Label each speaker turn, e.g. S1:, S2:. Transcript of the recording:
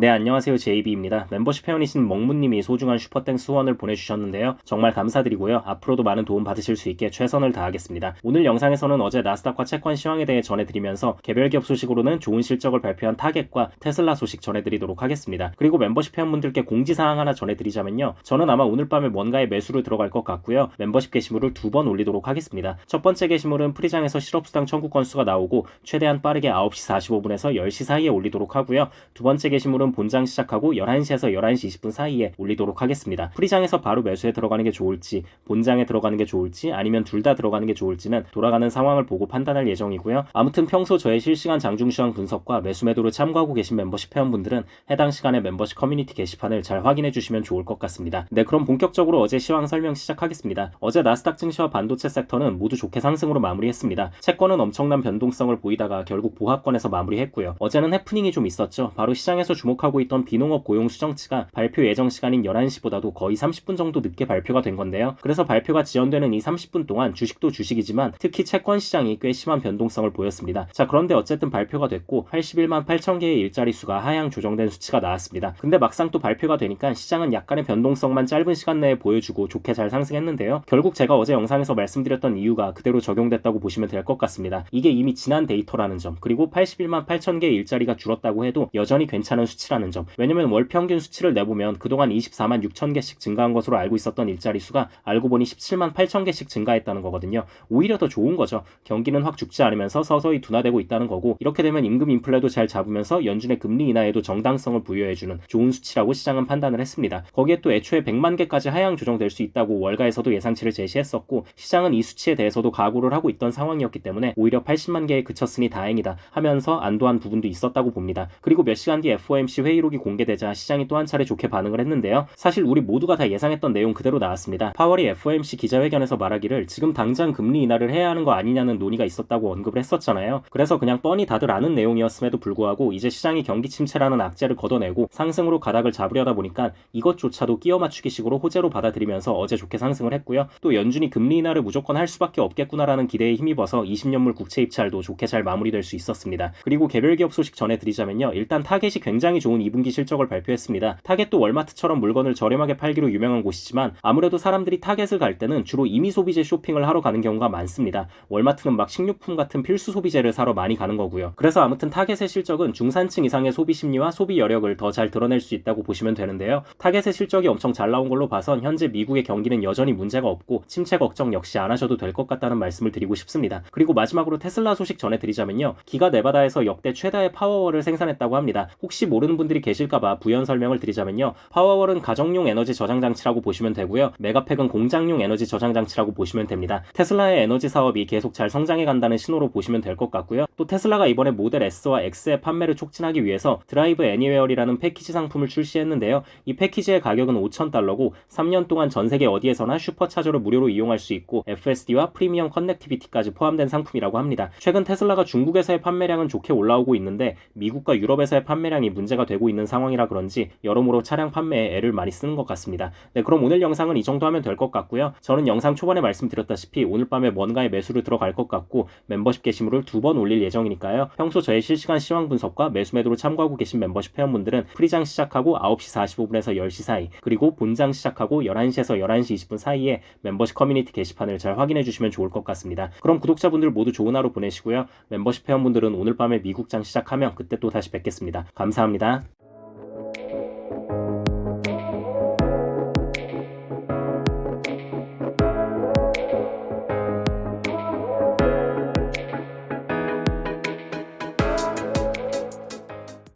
S1: 네, 안녕하세요. JB입니다. 멤버십 회원이신 멍무님이 소중한 슈퍼땡스 후원을 보내주셨는데요. 정말 감사드리고요. 앞으로도 많은 도움 받으실 수 있게 최선을 다하겠습니다. 오늘 영상에서는 어제 나스닥과 채권 시황에 대해 전해드리면서 개별 기업 소식으로는 좋은 실적을 발표한 타겟과 테슬라 소식 전해드리도록 하겠습니다. 그리고 멤버십 회원분들께 공지사항 하나 전해드리자면요. 저는 아마 오늘 밤에 뭔가에 매수를 들어갈 것 같고요. 멤버십 게시물을 2번 올리도록 하겠습니다. 첫 번째 게시물은 프리장에서 실업수당 청구 건수가 나오고 최대한 빠르게 9시 45분에서 10시 사이에 올리도록 하고요. 두 번째 게시물은 본장 시작하고 11시에서 11시 20분 사이에 올리도록 하겠습니다. 프리장에서 바로 매수에 들어가는 게 좋을지, 본장에 들어가는 게 좋을지, 아니면 둘 다 들어가는 게 좋을지는 돌아가는 상황을 보고 판단할 예정이고요. 아무튼 평소 저의 실시간 장중 시황 분석과 매수 매도를 참고하고 계신 멤버십 회원분들은 해당 시간에 멤버십 커뮤니티 게시판을 잘 확인해 주시면 좋을 것 같습니다. 네, 그럼 본격적으로 어제 시황 설명 시작하겠습니다. 어제 나스닥 증시와 반도체 섹터는 모두 좋게 상승으로 마무리했습니다. 채권은 엄청난 변동성을 보이다가 결국 보합권에서 마무리했고요. 어제는 해프닝이 좀 있었죠. 바로 시장에서 주목하고 있던 비농업 고용 수정치가 발표 예정 시간인 11시보다도 거의 30분 정도 늦게 발표가 된 건데요. 그래서 발표가 지연되는 이 30분 동안 주식도 주식이지만 특히 채권 시장이 꽤 심한 변동성을 보였습니다. 자, 그런데 어쨌든 발표가 됐고 81만 8천 개의 일자리 수가 하향 조정된 수치가 나왔습니다. 근데 막상 또 발표가 되니까 시장은 약간의 변동성만 짧은 시간 내에 보여주고 좋게 잘 상승했는데요. 결국 제가 어제 영상에서 말씀드렸던 이유가 그대로 적용됐다고 보시면 될 것 같습니다. 이게 이미 지난 데이터라는 점, 그리고 81만 8천 개의 일자리가 줄었다고 해도 여전히 괜찮은 수치라는 점. 왜냐면 월 평균 수치를 내보면 그동안 24만 6천 개씩 증가한 것으로 알고 있었던 일자리 수가 알고 보니 17만 8천 개씩 증가했다는 거거든요. 오히려 더 좋은 거죠. 경기는 확 죽지 않으면서 서서히 둔화되고 있다는 거고, 이렇게 되면 임금 인플레도 잘 잡으면서 연준의 금리 인하에도 정당성을 부여해주는 좋은 수치라고 시장은 판단을 했습니다. 거기에 또 애초에 100만 개까지 하향 조정될 수 있다고 월가에서도 예상치를 제시했었고, 시장은 이 수치에 대해서도 각오를 하고 있던 상황이었기 때문에 오히려 80만 개에 그쳤으니 다행이다 하면서 안도한 부분도 있었다고 봅니다. 그리고 몇 시간 뒤 FOMC 회의록이 공개되자 시장이 또 한 차례 좋게 반응을 했는데요. 사실 우리 모두가 다 예상했던 내용 그대로 나왔습니다. 파월이 FOMC 기자회견에서 말하기를 지금 당장 금리 인하를 해야 하는 거 아니냐는 논의가 있었다고 언급을 했었잖아요. 그래서 그냥 뻔히 다들 아는 내용이었음에도 불구하고 이제 시장이 경기 침체라는 악재를 걷어내고 상승으로 가닥을 잡으려다 보니까 이것조차도 끼워 맞추기식으로 호재로 받아들이면서 어제 좋게 상승을 했고요. 또 연준이 금리 인하를 무조건 할 수밖에 없겠구나라는 기대에 힘입어서 20년물 국채 입찰도 좋게 잘 마무리될 수 있었습니다. 그리고 개별 기업 소식 전해드리자면요. 일단 타겟이 굉장히 좋은 2분기 실적을 발표했습니다. 타겟도 월마트처럼 물건을 저렴하게 팔기로 유명한 곳이지만 아무래도 사람들이 타겟을 갈 때는 주로 임의 소비재 쇼핑을 하러 가는 경우가 많습니다. 월마트는 막 식료품 같은 필수 소비재를 사러 많이 가는 거고요. 그래서 아무튼 타겟의 실적은 중산층 이상의 소비 심리와 소비 여력을 더 잘 드러낼 수 있다고 보시면 되는데요. 타겟의 실적이 엄청 잘 나온 걸로 봐선 현재 미국의 경기는 여전히 문제가 없고 침체 걱정 역시 안 하셔도 될 것 같다는 말씀을 드리고 싶습니다. 그리고 마지막으로 테슬라 소식 전해드리자면요. 기가 네바다에서 역대 최다의 파워월을 생산했다고 합니다. 혹시 모르는 분들이 계실까봐 부연 설명을 드리자면요. 파워월은 가정용 에너지 저장 장치라고 보시면 되고요. 메가팩은 공장용 에너지 저장 장치라고 보시면 됩니다. 테슬라의 에너지 사업이 계속 잘 성장해 간다는 신호로 보시면 될 것 같고요. 또 테슬라가 이번에 모델 S와 X의 판매를 촉진하기 위해서 드라이브 애니웨어이라는 패키지 상품을 출시했는데요. 이 패키지의 가격은 $5,000고 3년 동안 전 세계 어디에서나 슈퍼차저를 무료로 이용할 수 있고 FSD와 프리미엄 커넥티비티까지 포함된 상품이라고 합니다. 최근 테슬라가 중국에서의 판매량은 좋게 올라오고 있는데 미국과 유럽에서의 판매량이 문제가 되고 있는 상황이라 그런지 여러모로 차량 판매에 애를 많이 쓰는 것 같습니다. 네, 그럼 오늘 영상은 이 정도 하면 될 것 같고요. 저는 영상 초반에 말씀드렸다시피 오늘 밤에 뭔가에 매수를 들어갈 것 같고 멤버십 게시물을 2번 올릴 예정이니까요. 평소 저의 실시간 시황 분석과 매수 매도를 참고하고 계신 멤버십 회원분들은 프리장 시작하고 9시 45분에서 10시 사이, 그리고 본장 시작하고 11시에서 11시 20분 사이에 멤버십 커뮤니티 게시판을 잘 확인해 주시면 좋을 것 같습니다. 그럼 구독자분들 모두 좋은 하루 보내시고요. 멤버십 회원분들은 오늘 밤에 미국장 시작하면 그때 또 다시 뵙겠습니다. 감사합니다.